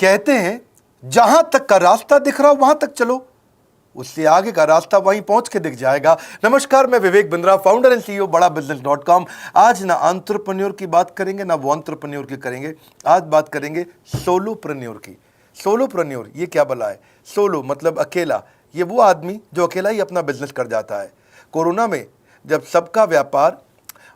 कहते हैं जहां तक का रास्ता दिख रहा हो वहां तक चलो, उससे आगे का रास्ता वहीं पहुंच के दिख जाएगा। नमस्कार, मैं Vivek Bindra, founder and CEO बड़ाबिजनेस.com। आज ना एंटरप्रेन्योर की बात करेंगे ना वो एंटरप्रेन्योर की करेंगे, आज बात करेंगे सोलोप्रेन्योर की। सोलोप्रेन्योर ये क्या भला है? सोलो मतलब अकेला, ये वो आदमी जो अकेला ही अपना बिजनेस कर जाता है। कोरोना में जब सबका व्यापार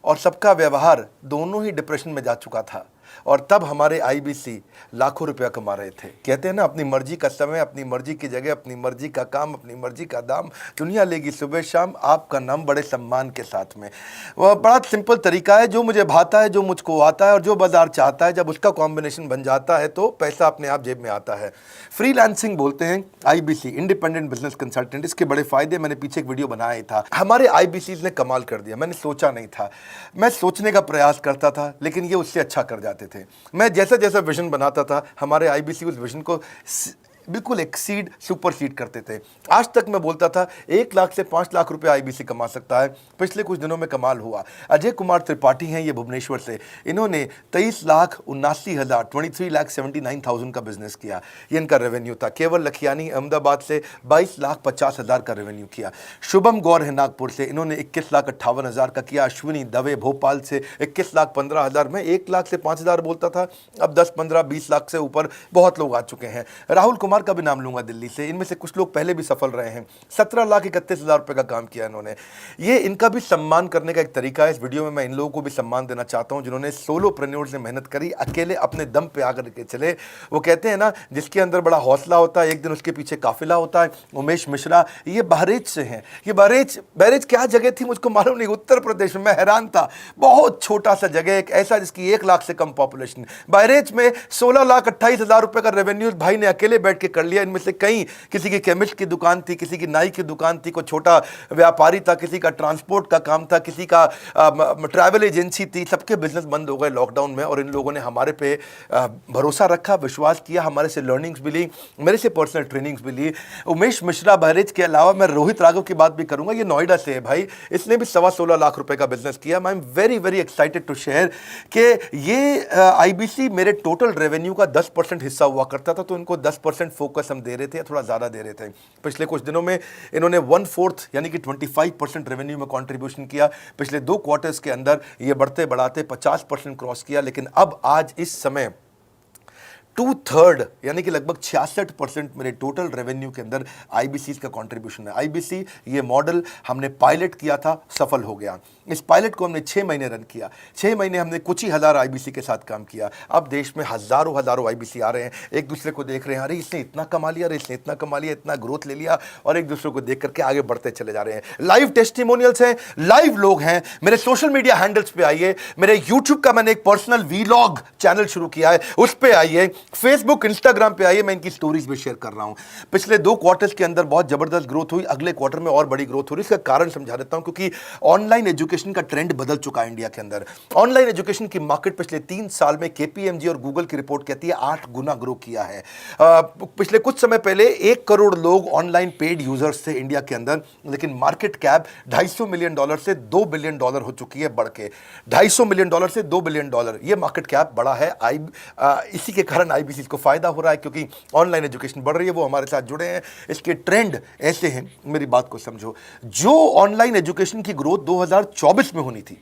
और सबका व्यवहार दोनों ही डिप्रेशन में जा चुका था, और तब हमारे आईबीसी लाखों रुपया कमा रहे थे। कहते हैं ना, अपनी मर्जी का समय, अपनी मर्जी की जगह, अपनी मर्जी का काम, अपनी मर्जी का दाम, दुनिया लेगी सुबह शाम आपका नाम बड़े सम्मान के साथ में। वह बड़ा सिंपल तरीका है, जो मुझे भाता है, जो मुझको आता है और जो बाजार चाहता है, जब उसका कॉम्बिनेशन बन जाता है तो पैसा अपने आप जेब में आता है। फ्रीलांसिंग बोलते हैं आईबीसी, इंडिपेंडेंट बिजनेस कंसल्टेंट। इसके बड़े फायदे मैंने पीछे एक वीडियो बनाया था। हमारे आईबीसी ने कमाल कर दिया, मैंने सोचा नहीं था। मैं सोचने का प्रयास करता था लेकिन ये उससे अच्छा कर जाते थे। मैं जैसा जैसा विजन बनाता था, हमारे आईबीसी उस विजन को बिल्कुल एक्सीड, सुपरसीड करते थे। आज तक मैं बोलता था 1 लाख से 5 लाख रुपए आईबीसी कमा सकता है। पिछले कुछ दिनों में कमाल हुआ। अजय कुमार त्रिपाठी हैं ये भुवनेश्वर से, इन्होंने 23,79,000 का बिजनेस किया। ये इनका रेवेन्यू था। केवल लखियानी अहमदाबाद से 22,50,000 का रेवेन्यू किया। शुभम गौर है नागपुर से, इन्होंने 21,58,000 का किया। अश्विनी दवे भोपाल से 21,15,000। मैं 1 लाख से 5,000 बोलता था, अब 10, 15, 20 लाख से ऊपर बहुत लोग आ चुके हैं। राहुल कुमार का भी नाम लूंगा दिल्ली से, इनमें से कुछ लोग पहले भी सफल रहे हैं। 17,31,000 रुपए का काम किया इन्होंने। ये इनका भी सम्मान करने का एक तरीका है। इस वीडियो में मैं इन लोगों को भी सम्मान देना चाहता हूं जिन्होंने सोलोप्रेन्योर से मेहनत करी, अकेले अपने दम पे आकर के चले। वो कहते हैं ना, जिसके अंदर बड़ा हौसला होता है एक दिन उसके पीछे काफिला होता है। उमेश मिश्रा ये बहरेच से हैं। ये बहरेच क्या जगह थी मुझको मालूम नहीं, उत्तर प्रदेश में। मैं हैरान था, बहुत छोटा सा जगह, एक ऐसा जिसकी 1 लाख से कम पॉपुलेशन। बहरेच में 16,28,000 रुपए का रेवेन्यू भाई ने अकेले बैठ के कर लिया। इनमें से कई, किसी की केमिस्ट की दुकान थी, किसी की नाई की दुकान थी, कोई छोटा व्यापारी था, किसी का ट्रांसपोर्ट का काम था, किसी का ट्रैवल एजेंसी थी। सबके बिजनेस बंद हो गए लॉकडाउन में, और इन लोगों ने हमारे पे भरोसा रखा, विश्वास किया, हमारे से लर्निंग्स भी ली, मेरे से पर्सनल ट्रेनिंग्स भी ली। उमेश मिश्रा बहरेच के अलावा मैं रोहित राघव की बात भी करूंगा। ये नोएडा से है भाई, इसने भी 16.25 लाख रुपए का बिजनेस किया। I am very very excited to share कि ये आईबीसी मेरे टोटल रेवेन्यू का 10% हिस्सा हुआ करता था, तो इनको 10% फोकस हम दे रहे थे, थोड़ा ज़्यादा दे रहे थे। पिछले कुछ दिनों में इन्होंने 1/4 यानी कि 25% रेवेन्यू में कंट्रीब्यूशन किया। पिछले 2 क्वार्टर्स के अंदर ये बढ़ते बढ़ाते 50% क्रॉस किया। लेकिन अब आज इस समय 2/3 यानी कि लगभग 66% मेरे टोटल रेवेन्यू के अंदर आईबीसी का कंट्रीब्यूशन है। आईबीसी ये मॉडल हमने पायलट किया था, सफल हो गया। इस पायलट को हमने 6 महीने रन किया। 6 महीने हमने कुछ ही हज़ार आईबीसी के साथ काम किया। अब देश में हज़ारों आईबीसी आ रहे हैं, एक दूसरे को देख रहे हैं, अरे इसने इतना कमा लिया, अरे इसने इतना कमा लिया, इतना ग्रोथ ले लिया, और एक दूसरे को देख करके आगे बढ़ते चले जा रहे हैं। लाइव टेस्टिमोनियल्स हैं, लाइव लोग हैं। मेरे सोशल मीडिया हैंडल्स पे आइए, मेरे यूट्यूब का मैंने एक पर्सनल वीलॉग चैनल शुरू किया है, उस पर आइए, फेसबुक इंस्टाग्राम पे आइए, मैं इनकी स्टोरीज भी शेयर कर रहा हूं। पिछले 2 क्वार्टर्स के अंदर बहुत जबरदस्त ग्रोथ हुई, अगले क्वार्टर में और बड़ी ग्रोथ हो रही है। इसका कारण समझा देता हूं, क्योंकि ऑनलाइन एजुकेशन का ट्रेंड बदल चुका है इंडिया के अंदर। ऑनलाइन एजुकेशन की मार्केट पिछले 3 साल में केपीएमजी और गूगल की रिपोर्ट कहती है 8 गुना ग्रो किया है। पिछले कुछ समय पहले 1 करोड़ लोग ऑनलाइन पेड यूजर्स थे इंडिया के अंदर, लेकिन मार्केट कैप $250 मिलियन से $2 बिलियन हो चुकी है, बढ़ के $250 मिलियन से $2 बिलियन। ये मार्केट कैप बड़ा है। इसी के कारण आईबीसी को फायदा हो रहा है, क्योंकि ऑनलाइन एजुकेशन बढ़ रही है, वो हमारे साथ जुड़े हैं। इसके ट्रेंड ऐसे हैं, मेरी बात को समझो। जो ऑनलाइन एजुकेशन की ग्रोथ 2024 में होनी थी,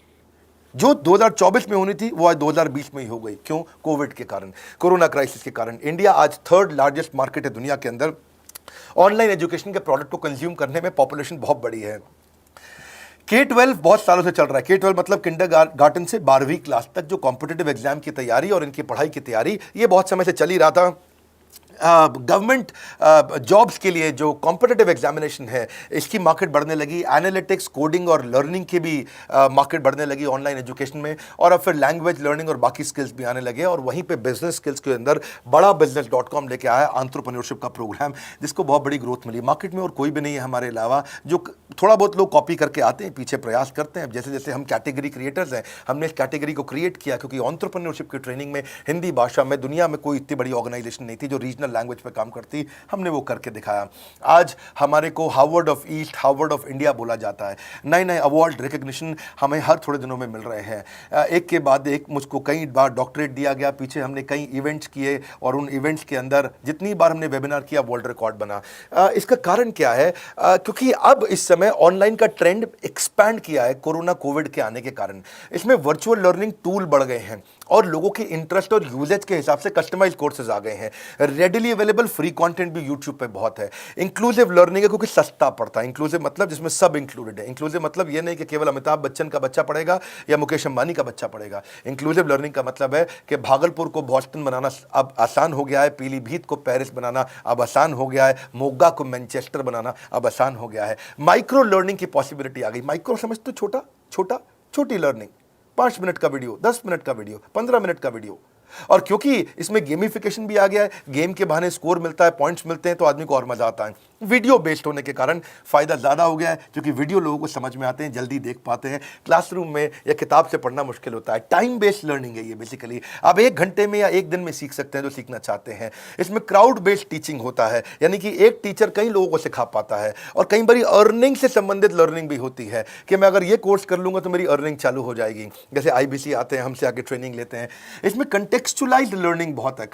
जो 2024 में होनी थी, वो आज 2020 में ही हो गई। क्यों? कोविड के कारण, कोरोना क्राइसिस के कारण। इंडिया आज 3rd लार्जेस्ट मार्केट है दुनिया के अंदर। ऑनलाइन एजुकेशन के प्रोडक्ट को कंज्यूम करने में पॉपुलेशन बहुत बड़ी है। K-12 बहुत सालों से चल रहा है। K-12 मतलब किंडरगार्टन से 12वीं क्लास तक जो कॉम्पिटिटिव एग्जाम की तैयारी और इनकी पढ़ाई की तैयारी, ये बहुत समय से चल ही रहा था। गवर्नमेंट जॉब्स के लिए जो कॉम्पिटिटिव एग्जामिनेशन है, इसकी मार्केट बढ़ने लगी। एनालिटिक्स, कोडिंग और लर्निंग की भी मार्केट बढ़ने लगी ऑनलाइन एजुकेशन में, और अब फिर लैंग्वेज लर्निंग और बाकी स्किल्स भी आने लगे। और वहीं पे बिजनेस स्किल्स के अंदर बड़ाबिजनेस.com लेके आया एंटरप्रेन्योरशिप का प्रोग्राम, जिसको बहुत बड़ी ग्रोथ मिली मार्केट में। और कोई भी नहीं है हमारे अलावा, जो थोड़ा बहुत लोग कॉपी करके आते हैं, पीछे प्रयास करते हैं। जैसे जैसे हम कैटेगरी क्रिएटर्स हैं, हमने इस कैटेगरी को क्रिएट किया, क्योंकि एंटरप्रेन्योरशिप की ट्रेनिंग में हिंदी भाषा में दुनिया में कोई इतनी बड़ी ऑर्गेनाइजेशन नहीं थी जो रीजनल नेशनल लैंग्वेज पे काम करती, हमने वो करके दिखाया। आज हमारे को Harvard of east, Harvard of India बोला जाता है। नए नए अवार्ड रिकग्निशन हमें हर थोड़े दिनों में मिल रहे हैं, एक के बाद एक। मुझको कई बार डॉक्टरेट दिया गया, पीछे हमने कई इवेंट्स किए और उन इवेंट्स के अंदर जितनी बार हमने वेबिनार किया वर्ल्ड रिकॉर्ड बना। इसका कारण क्या है? क्योंकि अब इस समय ऑनलाइन का ट्रेंड एक्सपैंड किया है कोरोना कोविड के आने के कारण। इसमें वर्चुअल लर्निंग टूल बढ़ गए हैं और लोगों के इंटरेस्ट और यूजेज के हिसाब से कस्टमाइज कोर्सेज आ गए हैं। रेडिली अवेलेबल फ्री कंटेंट भी यूट्यूब पे बहुत है। इंक्लूसिव लर्निंग है क्योंकि सस्ता पड़ता है। इंक्लूसिव मतलब जिसमें सब इंक्लूडेड है। इंक्लूसिव मतलब ये नहीं कि केवल अमिताभ बच्चन का बच्चा पढ़ेगा या मुकेश अंबानी का बच्चा पढ़ेगा। इंक्लूसिव लर्निंग का मतलब है कि भागलपुर को बॉस्टन बनाना अब आसान हो गया है, पीलीभीत को पेरिस बनाना अब आसान हो गया है, मोगा को मैनचेस्टर बनाना अब आसान हो गया है। माइक्रो लर्निंग की पॉसिबिलिटी आ गई। माइक्रो समझ तो छोटी लर्निंग, 5 मिनट का वीडियो, 10 मिनट का वीडियो, 15 मिनट का वीडियो। और क्योंकि इसमें गेमिफिकेशन भी आ गया है, गेम के बहाने स्कोर मिलता है, पॉइंट्स मिलते हैं, तो आदमी को और मजा आता है। वीडियो बेस्ड होने के कारण फायदा ज्यादा हो गया है, क्योंकि वीडियो लोगों को समझ में आते हैं, जल्दी देख पाते हैं। क्लासरूम में या किताब से पढ़ना मुश्किल होता है। टाइम बेस्ड लर्निंग है ये बेसिकली। आप 1 घंटे में या 1 दिन में सीख सकते हैं जो सीखना चाहते हैं। इसमें क्राउड बेस्ड टीचिंग होता है, यानी कि एक टीचर कई लोगों को सिखा पाता है। और कई बार अर्निंग से संबंधित लर्निंग भी होती है कि मैं अगर ये कोर्स कर लूंगा तो मेरी अर्निंग चालू हो जाएगी। जैसे IBC आते हैं, हमसे आके ट्रेनिंग लेते हैं। इसमें कंटेक्चुअलाइज्ड लर्निंग बहुत है।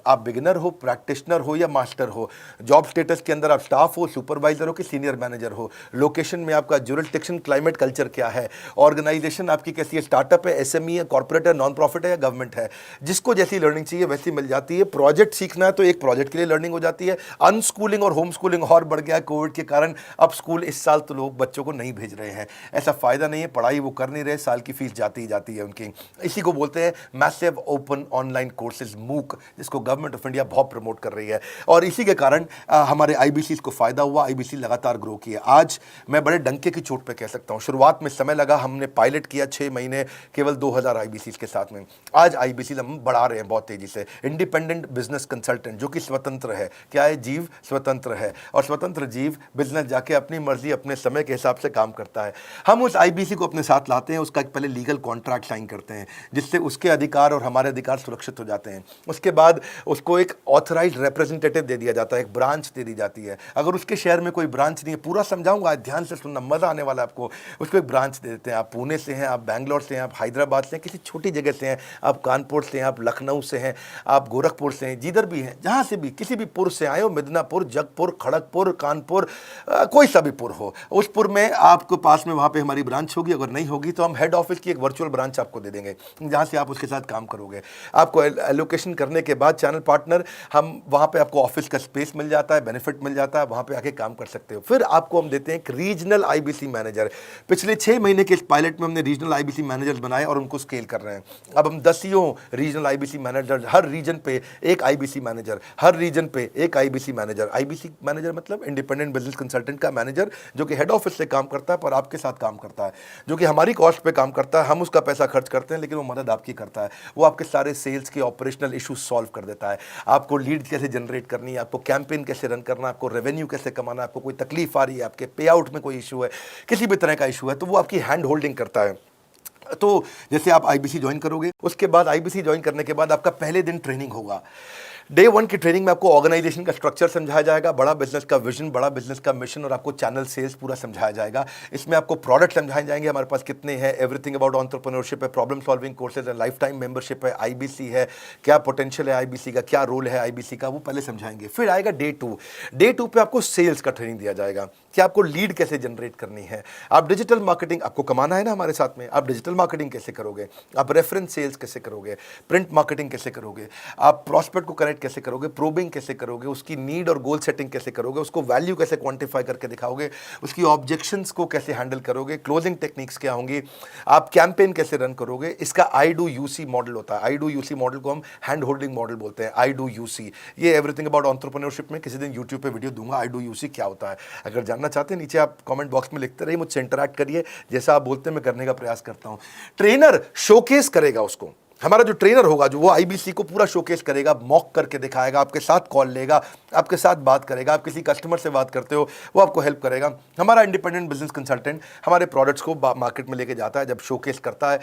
आप बिगिनर हो, प्रैक्टिशनर हो या मास्टर हो, जॉब स्टेटस के अंदर आप स्टाफ हो, सुपरवाइजर हो कि सीनियर मैनेजर हो, लोकेशन में आपका जुरिस्डिक्शन, क्लाइमेट, कल्चर क्या है, ऑर्गेनाइजेशन आपकी कैसी है, स्टार्टअप है, SME है, कॉर्पोरेट है, नॉन प्रॉफिट है या गवर्नमेंट है, जिसको जैसी लर्निंग चाहिए वैसी मिल जाती है। प्रोजेक्ट सीखना है तो एक प्रोजेक्ट के लिए लर्निंग हो जाती है। अनस्कूलिंग और होम स्कूलिंग और बढ़ गया है कोविड के कारण। अब स्कूल इस साल तो लोग बच्चों को नहीं भेज रहे हैं, ऐसा फायदा नहीं है, पढ़ाई वो कर नहीं रहे, साल की फीस जाती ही जाती है उनकी। इसी को बोलते हैं massive open online courses, MOOC, जिसको गवर्नमेंट ऑफ इंडिया बहुत प्रमोट कर रही है। और इसी के कारण हमारे IBC को फायदा हुआ। IBC लगातार ग्रो किया। आज मैं बड़े डंके की चोट पे कह सकता हूं, शुरुआत में समय लगा, हमने पायलट किया 6 महीने केवल 2000 IBC के साथ में। आज IBC हम बढ़ा रहे हैं बहुत तेजी से। इंडिपेंडेंट बिजनेस कंसल्टेंट, जो कि स्वतंत्र है। क्या है? जीव स्वतंत्र है, और स्वतंत्र जीव बिजनेस जाके अपनी मर्जी अपने समय के हिसाब से काम करता है। हम उस IBC को अपने साथ लाते हैं, उसका एक पहले लीगल कॉन्ट्रैक्ट साइन करते हैं, जिससे उसके अधिकार और हमारे अधिकार सुरक्षित हो जाते हैं। उसके बाद उसको एक ऑथराइज्ड रिप्रेजेंटेटिव दे दिया जाता है, एक ब्रांच दे दी जाती है। अगर उसके शहर में कोई ब्रांच नहीं है, पूरा समझाऊंगा, ध्यान से सुनना, मजा आने वाला है आपको। उसको एक ब्रांच दे देते हैं। आप पुणे से हैं, आप बैंगलोर से हैं, आप हैदराबाद से हैं, किसी छोटी जगह से हैं, आप कानपुर से हैं, आप लखनऊ से हैं, आप गोरखपुर से हैं, जिधर भी हैं, जहां से भी, किसी भी पुर से आए हो, मिदनापुर, जगपुर, खड़गपुर, कानपुर, कोई सा भी पुर हो, उस पुर में आपको पास में वहां पे हमारी ब्रांच होगी। अगर नहीं होगी तो हम हेड ऑफिस की एक वर्चुअल ब्रांच आपको दे देंगे, जहां से आप उसके साथ काम करोगे। आपको एलोकेशन करने के बाद चैनल पार्टनर, हम वहां पे आपको ऑफिस का स्पेस मिल जाता है, बेनिफिट मिल जाता है, वहां पे आके काम कर सकते हो। फिर आपको हम देते हैं एक रीजनल IBC मैनेजर। पिछले 6 महीने के इस पायलट में हमने रीजनल IBC मैनेजर्स बनाए और उनको स्केल कर रहे हैं। अब हम 10 रीजनल IBC मैनेजर, हर रीजन पे एक IBC मैनेजर, हर रीजन पे एक IBC मैनेजर। IBC मैनेजर मतलब इंडिपेंडेंट बिजनेस कंसल्टेंट का मैनेजर, जो कि हेड ऑफिस से काम करता है पर आपके साथ काम करता है, जो कि हमारी कॉस्ट पे काम करता है। हम उसका पैसा खर्च करते हैं, लेकिन वो मदद आपकी करता है। वो आपके सारे सेल्स के ऑपरेशनल इशूज सॉल्व कर देता है। आपको लीड कैसे जनरेट करनी है, आपको कैंपेन कैसे रन करना है, आपको रेवेन्यू कैसे कमाना है, आपको कोई तकलीफ आ रही है, आपके पे आउट में कोई इशू है, किसी भी तरह का इशू है, तो वो आपकी हैंड होल्डिंग करता है। तो जैसे आप IBC ज्वाइन करोगे, उसके बाद IBC ज्वाइन करने के बाद आपका पहले दिन ट्रेनिंग होगा। डे 1 की ट्रेनिंग में आपको ऑर्गेनाइजेशन का स्ट्रक्चर समझाया जाएगा, बड़ा बिजनेस का विजन, बड़ा बिजनेस का मिशन, और आपको चैनल सेल्स पूरा समझाया जाएगा। इसमें आपको प्रोडक्ट समझाए जाएंगे, हमारे पास कितने हैं, एवरीथिंग अबाउट एंटरप्रेन्योरशिप है, प्रॉब्लम सॉल्विंग कोर्सेज है, लाइफ टाइम मेंबरशिप है, IBC है, क्या पोटेंशियल है IBC का, क्या रोल है IBC का, वो पहले समझाएंगे। फिर आएगा डे 2। डे 2 पे आपको सेल्स का ट्रेनिंग दिया जाएगा कि आपको लीड कैसे जनरेट करनी है। आप डिजिटल मार्केटिंग, आपको कमाना है ना हमारे साथ में, आप डिजिटल मार्केटिंग कैसे करोगे, आप रेफरेंस सेल्स कैसे करोगे, प्रिंट मार्केटिंग कैसे करोगे, आप प्रॉस्पेक्ट को कनेक्ट कैसे करोगे, प्रोबिंग कैसे करोगे, उसकी नीड और गोल सेटिंग कैसे करोगे, उसको वैल्यू कैसे क्वांटिफाई करके दिखाओगे, उसकी ऑब्जेक्शंस को कैसे हैंडल करोगे, क्लोजिंग टेक्निक्स क्या होंगी, आप कैंपेन कैसे रन करोगे। इसका I-Do-U-C मॉडल होता है। I-Do-U-C मॉडल को हम हैंड होल्डिंग मॉडल बोलते हैं। I-Do-U-C, ये एवरीथिंग अबाउट एंटरप्रेन्योरशिप में किसी दिन यूट्यूब पे वीडियो दूंगा। I-Do-U-C क्या होता है, अगर जानना चाहते हैं नीचे आप कमेंट बॉक्स में लिखते रहिए, मुझसे इंटरैक्ट करिए, जैसा आप बोलते हैं मैं करने का प्रयास करता हूं। ट्रेनर शोकेस करेगा उसको, हमारा जो ट्रेनर होगा, जो वो आईबीसी को पूरा शोकेस करेगा, मॉक करके दिखाएगा, आपके साथ कॉल लेगा, आपके साथ बात करेगा, आप किसी कस्टमर से बात करते हो वो आपको हेल्प करेगा। हमारा इंडिपेंडेंट बिजनेस कंसल्टेंट हमारे प्रोडक्ट्स को मार्केट में लेके जाता है, जब शोकेस करता है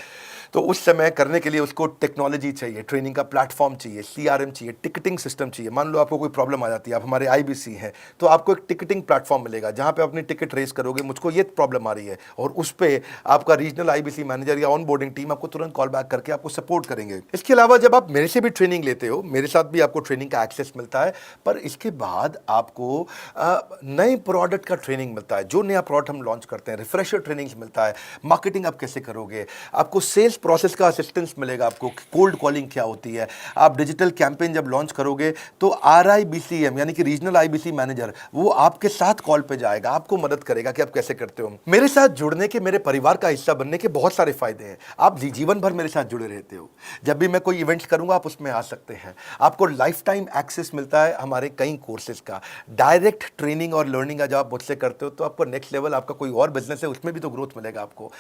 तो उस समय करने के लिए उसको टेक्नोलॉजी चाहिए, ट्रेनिंग का प्लेटफॉर्म चाहिए, सीआरएम चाहिए, टिकटिंग सिस्टम चाहिए। मान लो आपको कोई प्रॉब्लम आ जाती है, आप हमारे आईबीसी हैं, तो आपको एक टिकटिंग प्लेटफॉर्म मिलेगा जहां पे अपनी टिकट रेस करोगे, मुझको ये प्रॉब्लम आ रही है, और उस पर आपका रीजनल आईबीसी मैनेजर या ऑन बोर्डिंग टीम आपको तुरंत कॉल बैक करके आपको सपोर्ट करेंगे। इसके अलावा जब आप मेरे से भी ट्रेनिंग लेते हो, मेरे साथ भी आपको ट्रेनिंग का एक्सेस मिलता है, पर इसके बाद आपको नए प्रोडक्ट का ट्रेनिंग मिलता है। जो नया प्रोडक्ट हम लॉन्च करते हैं, रिफ्रेशर ट्रेनिंग मिलता है, मार्केटिंग आप कैसे करोगे, आपको सेल्स प्रोसेस का असिस्टेंस मिलेगा, आपको कोल्ड कॉलिंग क्या होती है, आप डिजिटल कैंपेन जब लॉन्च करोगे तो RIBCM यानी कि रीजनल आईबीसी मैनेजर वो आपके साथ कॉल पे जाएगा, आपको मदद करेगा कि आप कैसे करते हो। मेरे साथ जुड़ने के, मेरे परिवार का हिस्सा बनने के बहुत सारे फायदे हैं। आप जीवन भर मेरे साथ जुड़े रहते हो, जब भी मैं कोई इवेंट्स करूंगा आप उसमें आ सकते हैं, आपको लाइफ टाइम एक्सेस मिलता है हमारे कई कोर्सेज का, डायरेक्ट ट्रेनिंग और लर्निंग जब आप मुझसे करते हो तो आपको नेक्स्ट लेवल, आपका कोई और बिजनेस है उसमें भी तो ग्रोथ मिलेगा आपको।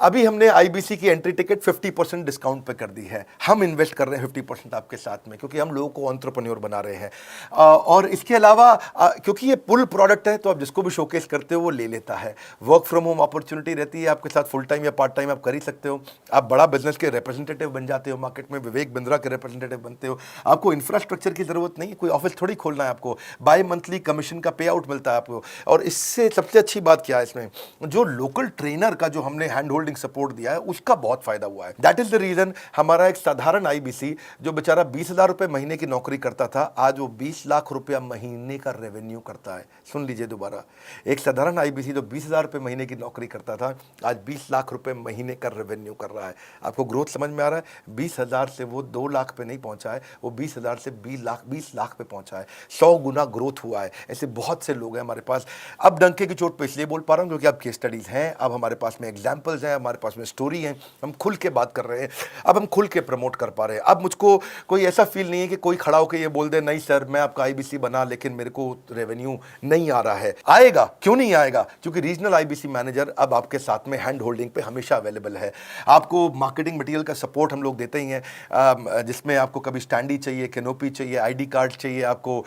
अभी हमने आईबीसी की एंट्री टिकट 50% डिस्काउंट पे कर दी है, हम इन्वेस्ट कर रहे हैं 50% आपके साथ में, क्योंकि हम लोगों को एंटरप्रेन्योर बना रहे हैं। और इसके अलावा क्योंकि ये पुल प्रोडक्ट है तो आप जिसको भी शोकेस करते हो वो ले लेता है। वर्क फ्रॉम होम अपॉर्चुनिटी रहती है आपके साथ, फुल टाइम या पार्ट टाइम आप कर ही सकते हो। आप बड़ा बिजनेस के रिप्रेजेंटेटिव बन जाते हो, मार्केट में विवेक बिंद्रा के रिप्रेजेंटेटिव बनते हो। आपको इंफ्रास्ट्रक्चर की जरूरत नहीं है, कोई ऑफिस थोड़ी खोलना है आपको, बाय मंथली कमीशन का पे आउट मिलता है आपको। और इससे सबसे अच्छी बात क्या है, इसमें जो लोकल ट्रेनर का जो हमने हैंड होल्डिंग सपोर्ट दिया है उसका बहुत फायदा हुआ है। दैट इज द रीजन हमारा एक साधारण आईबीसी जो बेचारा 20,000 रुपए महीने की नौकरी करता था, आज वो 20 लाख रुपया महीने का रेवेन्यू करता है। सुन लीजिए दोबारा, एक साधारण आईबीसी जो 20,000 रुपए महीने की नौकरी करता था, आज 20 लाख रुपए महीने का रेवेन्यू कर रहा है। आपको ग्रोथ समझ में आ रहा है? 20,000 से वो 2 लाख पे नहीं पहुंचा है, वो 20,000 से 20 लाख पे पहुंचा है। 100 गुना ग्रोथ हुआ है। ऐसे बहुत से लोग हैं हमारे पास। अब डंके की चोट पे इसलिए बोल पा रहा हूं क्योंकि अब केस स्टडीज हैं, अब हमारे पास में एग्जांपल्स हैं, हमारे पास में स्टोरी है, हम खुल के बात कर रहे हैं, अब हम खुल के प्रमोट कर पा रहे हैं। अब मुझको कोई ऐसा फील नहीं है कि कोई खड़ा होकर ये बोल दे नहीं सर मैं आपका आईबीसी बना लेकिन मेरे को रेवेन्यू नहीं आ रहा है। आएगा, क्यों नहीं आएगा? क्योंकि रीजनल आईबीसी मैनेजर अब आपके साथ में हैंड होल्डिंग पे हमेशा अवेलेबल है। आपको मार्केटिंग मटेरियल का सपोर्ट हम लोग देते ही हैं, जिसमें आपको कभी स्टैंडी चाहिए, कैनोपी चाहिए, आईडी कार्ड चाहिए, आपको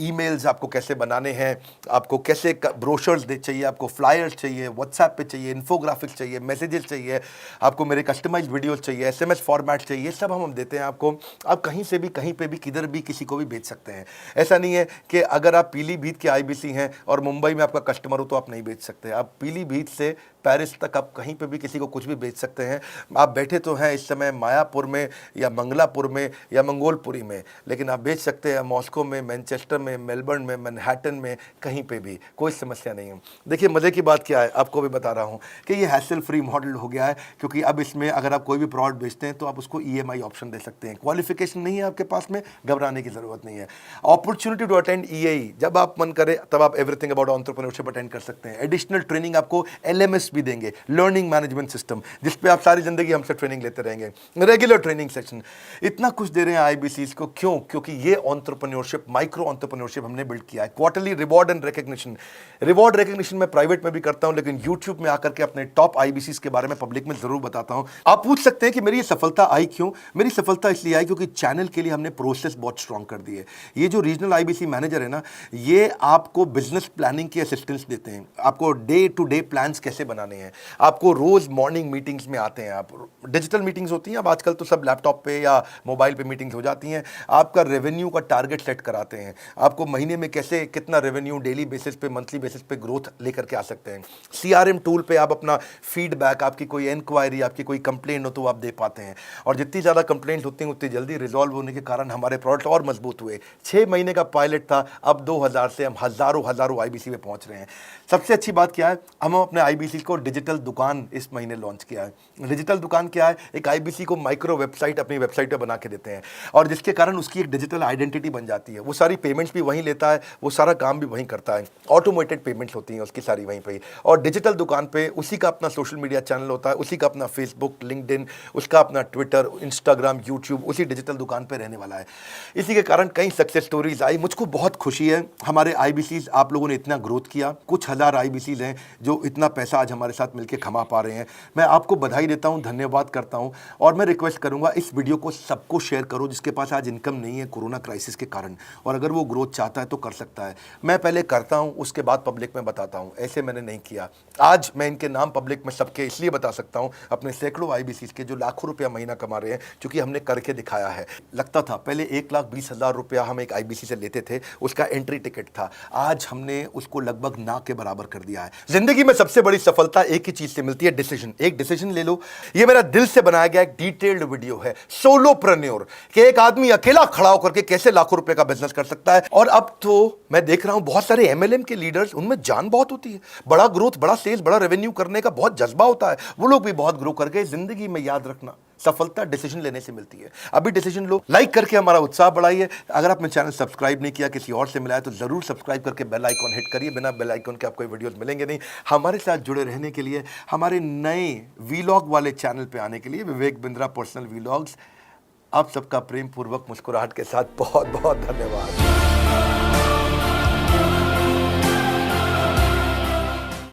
ईमेल्स आपको कैसे बनाने हैं, आपको कैसे ब्रोशर्स चाहिए, आपको फ्लायर्स चाहिए, व्हाट्सएप पे चाहिए, इन्फोग्राफिक्स चाहिए, मैसेजेस चाहिए, आपको मेरे कस्टमाइज्ड वीडियोस चाहिए, SMS फॉर्मेट चाहिए, सब हम देते हैं आपको। आप कहीं से भी, कहीं पे भी, किधर भी, किसी को भी भेज सकते हैं। ऐसा नहीं है कि अगर आप पीलीभीत के आईबीसी हैं और मुंबई में आपका कस्टमर हो तो आप नहीं बेच सकते। आप पीलीभीत से पेरिस तक आप कहीं पे भी किसी को कुछ भी बेच सकते हैं। आप बैठे तो हैं इस समय मायापुर में या मंगलापुर में या मंगोलपुरी में, लेकिन आप बेच सकते हैं मॉस्को में, मैनचेस्टर में, मेलबर्न में, मैनहट्टन में, कहीं पे भी, कोई समस्या नहीं है। देखिए मज़े की बात क्या है, आपको भी बता रहा हूँ कि ये हैसल फ्री मॉडल हो गया है, क्योंकि अब इसमें अगर आप कोई भी प्रोडक्ट बेचते हैं तो आप उसको EMI ऑप्शन दे सकते हैं। क्वालिफिकेशन नहीं है आपके पास में, घबराने की जरूरत नहीं है। अपॉर्चुनिटी टू अटेंड EAE, जब आप मन करे तब आप एवरीथिंग अबाउट एंटरप्रेन्योरशिप अटेंड कर सकते हैं। एडिशनल ट्रेनिंग आपको LMS भी देंगे, लर्निंग मैनेजमेंट सिस्टम, जिसपे आप सारी जिंदगी हमसे ट्रेनिंग लेते रहेंगे। रेगुलर ट्रेनिंग सेक्शन, इतना कुछ दे रहे हैं आईबीसी को। क्यों? क्योंकि ये एंटरप्रेन्योरशिप, माइक्रो एंटरप्रेन्योरशिप हमने बिल्ड किया है। Quarterly reward and recognition, reward recognition मैं प्राइवेट में भी करता हूं, लेकिन यूट्यूब में आकर के अपने टॉप आईबीसी के बारे में पब्लिक में जरूर बताता हूं। आप पूछ सकते हैं कि मेरी ये सफलता आई क्यों? मेरी सफलता इसलिए आई क्योंकि चैनल के लिए हमने प्रोसेस बहुत स्ट्रांग कर दी है। ये जो रीजनल आईबीसी मैनेजर है ना, ये आपको बिजनेस प्लानिंग की असिस्टेंस देते हैं, आपको डे टू डे प्लान्स कैसे बनाने हैं, आपको रोज मॉर्निंग मीटिंग्स में आते हैं। आप डिजिटल मीटिंग्स होती हैं, अब आजकल तो सब लैपटॉप पे या मोबाइल पे मीटिंग्स हो जाती हैं। आपका रेवेन्यू का टारगेट सेट कराते हैं, आपको महीने में कैसे कितना रेवेन्यू डेली बेसिस पे, मंथली बेसिस पे ग्रोथ लेकर के आ सकते हैं। CRM टूल पे आप अपना फीडबैक, आपकी कोई इंक्वायरी, आपकी कोई कंप्लेंट हो तो आप दे पाते हैं, और जितनी ज़्यादा कंप्लेंट होती हैं उतनी जल्दी रिजॉल्व होने के कारण हमारे प्रोडक्ट और मजबूत हुए। 6 महीने का पायलट था, अब 2000 से हम हज़ारों आईबीसी में पहुंच रहे हैं। सबसे अच्छी बात क्या है, हम अपने आईबीसी को डिजिटल दुकान इस महीने लॉन्च किया है। डिजिटल दुकान क्या है? एक आईबीसी को माइक्रो वेबसाइट अपनी वेबसाइट पे बना के देते हैं, और जिसके कारण उसकी एक डिजिटल आइडेंटिटी बन जाती है। वो सारी पेमेंट्स भी वहीं लेता है, वो सारा काम भी वहीं करता है, ऑटोमेटेड पेमेंट्स होती हैं उसकी सारी वहीं पे। और डिजिटल दुकान पे उसी का अपना सोशल मीडिया चैनल होता है, उसी का अपना फेसबुक, लिंक्डइन, उसका अपना ट्विटर, इंस्टाग्राम, यूट्यूब उसी डिजिटल दुकान पे रहने वाला है। इसी के कारण कई सक्सेस स्टोरीज आई। मुझको बहुत खुशी है हमारे आईबीसीज, आप लोगों ने इतना ग्रोथ किया। कुछ हज़ार आईबीसीज हैं जो इतना पैसा आज हमारे साथ मिलकर कमा पा रहे हैं। मैं आपको बधाई देता हूं, धन्यवाद करता हूं। और मैं रिक्वेस्ट करूंगा इस वीडियो को सबको शेयर करो जिसके पास आज इनकम नहीं है कोरोना क्राइसिस के कारण, और अगर वो ग्रोथ चाहता है तो कर सकता है। मैं पहले करता हूं, उसके बाद पब्लिक में बताता हूं, ऐसे मैंने नहीं किया। आज मैं इनके नाम पब्लिक में सबके इसलिए बता सकता हूं, अपने सैकड़ों IBCs के जो लाखों रुपया महीना कमा रहे हैं, क्योंकि हमने करके दिखाया है। लगता था पहले 1,20,000 रुपया हम एक IBC से लेते थे, उसका एंट्री टिकट था, आज हमने उसको लगभग ना के बराबर कर दिया है। जिंदगी में सबसे बड़ी सफलता एक ही चीज से मिलती है, डिसीजन। एक डिसीजन ले लो। ये मेरा दिल से बनाया गया एक डिटेल्ड वीडियो है, सोलोप्रेन्योर, कि एक आदमी अकेला खड़ा होकर के कैसे लाखों रुपए का बिजनेस कर सकता है। और अब तो मैं देख रहा हूं बहुत सारे MLM के लीडर्स, उनमें जान बहुत होती है, बड़ा ग्रोथ, बड़ा सेल्स, बड़ा रेवेन्यू करने का बहुत जज्बा होता है, वो लोग भी बहुत ग्रो कर गए। जिंदगी में याद रखना, सफलता डिसीजन लेने से मिलती है। अभी डिसीजन लो, लाइक करके हमारा उत्साह बढ़ाइए। अगर आपने चैनल सब्सक्राइब नहीं किया, किसी और से मिला है, तो जरूर सब्सक्राइब करके बेल आइकॉन हिट करिए। बिना बेल आइकॉन के आपको वीडियोस मिलेंगे नहीं। हमारे साथ जुड़े रहने के लिए, हमारे नए वीलॉग वाले चैनल पे आने के लिए, विवेक बिंद्रा पर्सनल वीलॉग्स, आप सबका प्रेम पूर्वक मुस्कुराहट के साथ बहुत बहुत धन्यवाद।